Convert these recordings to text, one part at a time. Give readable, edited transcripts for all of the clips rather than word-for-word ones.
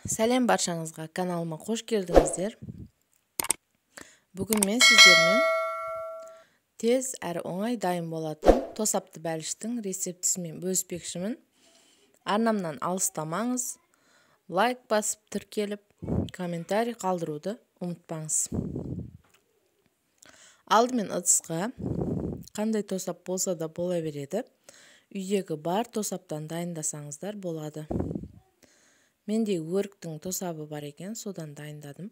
Сәлем баршаңызға, каналыма қош келдіңіздер. Бүгін мен сіздермен тез әрі оңай дайын болатын тосапты бәліштің рецептісімен бөліспекшімін. Арнамнан алыстамаңыз, лайк басып тіркеліп, комментарий қалдыруды ұмытпаңыз. Алдымен ыдысқа қандай тосап болса да бола береді. Үйдегі бар тосаптан дайындасаңыздар болады. Менде өріктің тосабы бар екен, содан дайындадым.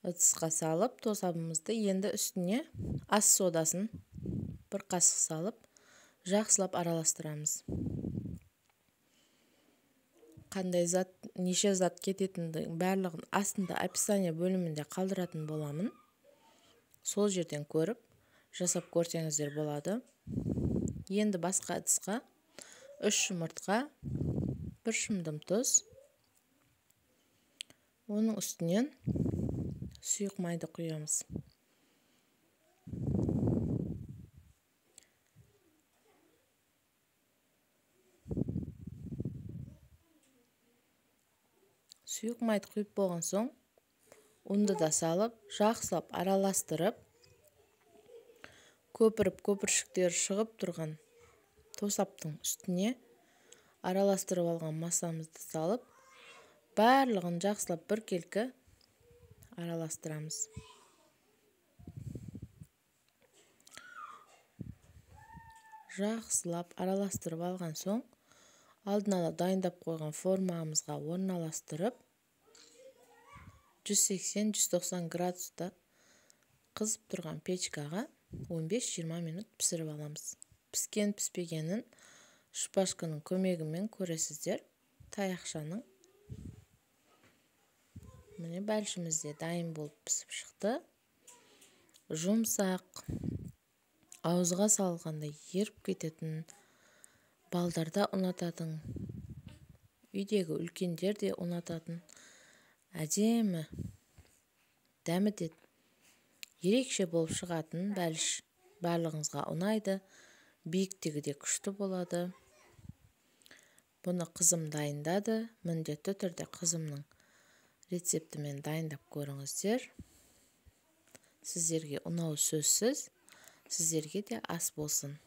Ыдысқа салып, тосабымызды енді үстіне ас содасын бір қасық салып, жақсылап араластырамыз. Қандай зат, неше зат кететіндігін барлығын астында описание бөлімінде қалдыратын боламын. Сол жерден көріп, жасап көрсеңіздер болады. Енді басқа ыдысқа 3 жұмыртқа, 1 шымдым тұз, оның үстінен сұйық майды құямыз. Сұйық майды құйып болған соң, ұнды да салып, жақсылап араластырып, көпіршіктері шығып тұрған тосаптың үстіне араластырып алған массамызды салып, барлығын жақсылап біркелкі араластырамыз. Жақсылап араластырып алған соң, алдын ала дайындап қойған формамызға орналастырып, 180-190 градуста қызып тұрған печкаға 15-20 минут пісіріп аламыз. Піскен піспегенін шпажканың көмегімен көресіздер. Таяқшаның. Міне бәлішімізде дайын болып пісіп шықты. Жұмсақ, ауызға салғанда еріп кететін, балдарда ұнататын, үйдегі үлкендер де ұнататын, әдемі, дәмі де ерекше болып шығатын бәліш барлығыңызға ұнайды. Биіктігі де күшті болады. Бұны қызым дайындады. Міндетті түрде қызымның рецептімен дайындап көріңіздер. Сіздерге ұнауы сөзсіз, сіздерге де ас болсын.